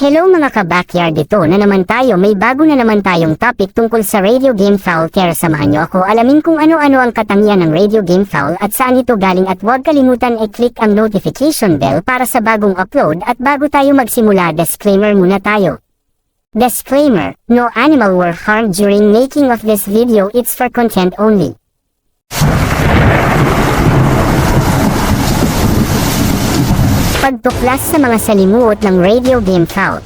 Hello mga ka-backyard, dito na naman tayo, may bago na naman tayong topic tungkol sa radio game foul. Kaya samahan nyo ako alamin kung ano-ano ang katangian ng radio game foul at saan ito galing, at huwag kalimutan i-click ang notification bell para sa bagong upload. At bago tayo magsimula, disclaimer muna tayo. Disclaimer: no animal were harmed during making of this video, it's for content only. Pagtuklas sa mga salimuot ng radio game fouls.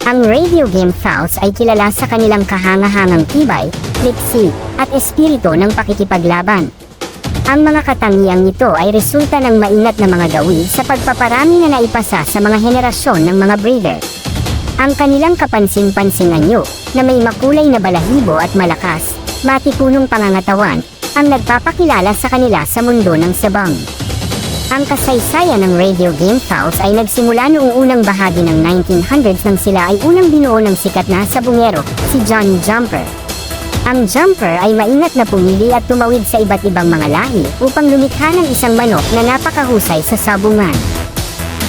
Ang radio game fouls ay kilala sa kanilang kahanga-hangang tibay, liksi, at espiritu ng pakikipaglaban. Ang mga katangiang ito ay resulta ng maingat na mga gawi sa pagpaparami na naipasa sa mga henerasyon ng mga breeder. Ang kanilang kapansin-pansingan nyo na may makulay na balahibo at malakas, matipunong pangangatawan, ang nagpapakilala sa kanila sa mundo ng sabang. Ang kasaysayan ng radio game fouls ay nagsimula noong unang bahagi ng 1900s nang sila ay unang binuo ng sikat na sabungero, si Johnny Jumper. Ang Jumper ay maingat na pumili at tumawid sa iba't ibang mga lahi upang lumikha ng isang manok na napakahusay sa sabungan.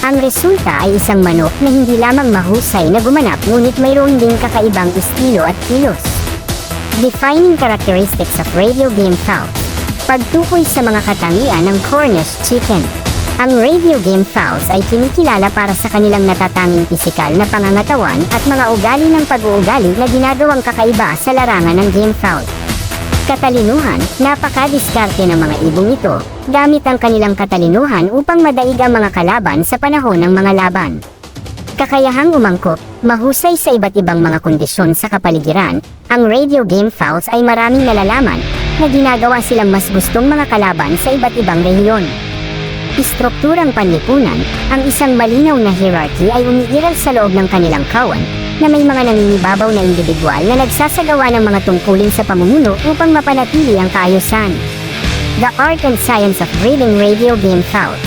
Ang resulta ay isang manok na hindi lamang mahusay na gumanap, ngunit mayroon ding kakaibang estilo at kilos. Defining characteristics of radio game fouls. Pagtukoy sa mga katangian ng Cornish chicken. Ang radio game fouls ay kinikilala para sa kanilang natatanging pisikal na pangangatawan at mga ugali ng pag-uugali na ginagawang kakaiba sa larangan ng game foul. Katalinuhan: napakadiskarte ng mga ibong ito, gamit ang kanilang katalinuhan upang madaig ang mga kalaban sa panahon ng mga laban. Kakayahang umangkop, mahusay sa iba't ibang mga kondisyon sa kapaligiran. Ang radio game fouls ay maraming nalalaman na ginagawa silang mas gustong mga kalaban sa iba't ibang rehiyon. Istrukturang panlipunan: ang isang malinaw na hierarchy ay umiiral sa loob ng kanilang kawan na may mga nangingibabaw na individual na nagsasagawa ng mga tungkulin sa pamumuno upang mapanatili ang kaayusan. The art and science of breeding radio game fouls.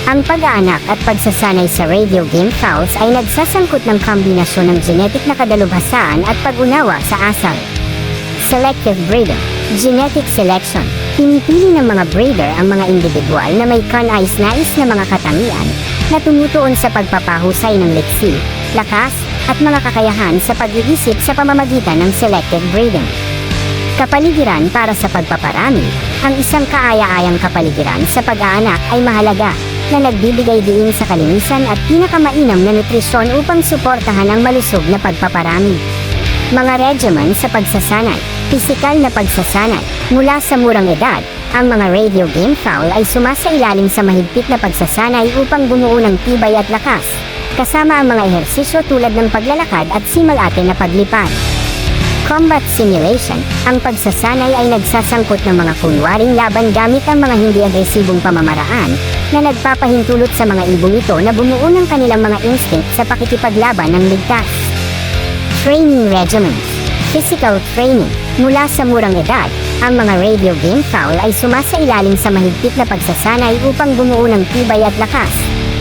Ang pag-aanak at pagsasanay sa radio game fouls ay nagsasangkot ng kombinasyon ng genetic na kadalubhasaan at pag-unawa sa asal. Selective breeding. Genetic selection. Pinipili ng mga breeder ang mga individual na may kanais-nais na mga katangian na tumutuon sa pagpapahusay ng liksi, lakas, at mga kakayahan sa pag-iisip sa pamamagitan ng selective breeding. Kapaligiran para sa pagpaparami. Ang isang kaaya-ayang kapaligiran sa pag-aanak ay mahalaga, na nagbibigay diin sa kalinisan at pinakamainam na nutrisyon upang suportahan ang malusog na pagpaparami. Mga regimen sa pagsasanay. Pisikal na pagsasanay. Mula sa murang edad, ang mga radio game foul ay sumasailalim sa mahigpit na pagsasanay upang bumuo ng tibay at lakas, kasama ang mga ehersisyo tulad ng paglalakad at simalate na paglipad. Combat simulation. Ang pagsasanay ay nagsasangkot ng mga kunwaring laban gamit ang mga hindi agresibong pamamaraan na nagpapahintulot sa mga ibong ito na bumuo ng kanilang mga instinct sa pakikipaglaban ng ligtas. Training regimens. Physical training. Mula sa murang edad, ang mga radio game foul ay sumasailalim sa mahigpit na pagsasanay upang bumuo ng tibay at lakas,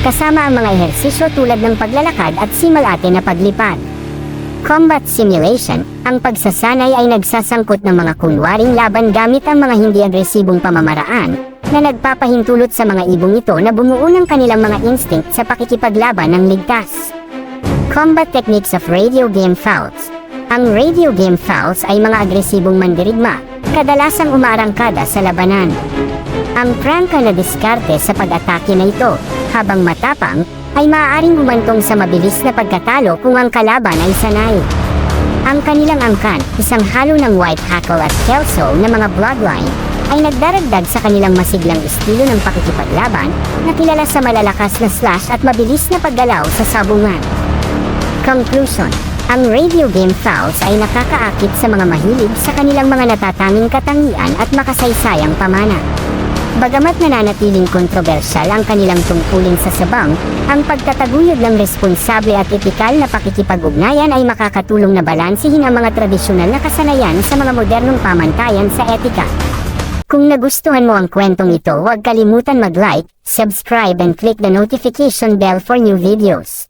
kasama ang mga ehersisyo tulad ng paglalakad at simalate na paglipad. Combat simulation. Ang pagsasanay ay nagsasangkot ng mga kunwaring laban gamit ang mga hindi agresibong pamamaraan na nagpapahintulot sa mga ibong ito na bumuo ng kanilang mga instinct sa pakikipaglaban ng ligtas. Combat techniques of radio game fouls. Ang radio game fouls ay mga agresibong mandirigma, kadalasang umaarangkada sa labanan. Ang prangka na diskarte sa pag-atake na ito, habang matapang, ay maaaring humantong sa mabilis na pagkatalo kung ang kalaban ay sanay. Ang kanilang angkan, isang halo ng white hackle at kelso na mga bloodline, ay nagdaragdag sa kanilang masiglang estilo ng pakikipaglaban na kilala sa malalakas na slash at mabilis na paggalaw sa sabungan. Conclusion. Ang radio game fouls ay nakakaakit sa mga mahilig sa kanilang mga natatanging katangian at makasaysayang pamana. Bagamat nananatiling kontrobersyal ang kanilang tungkulin sa sabang, ang pagtataguyod ng responsable at etikal na pakikipag-ugnayan ay makakatulong na balansihin ang mga tradisyonal na kasanayan sa mga modernong pamantayan sa etika. Kung nagustuhan mo ang kwentong ito, huwag kalimutan mag-like, subscribe and click the notification bell for new videos.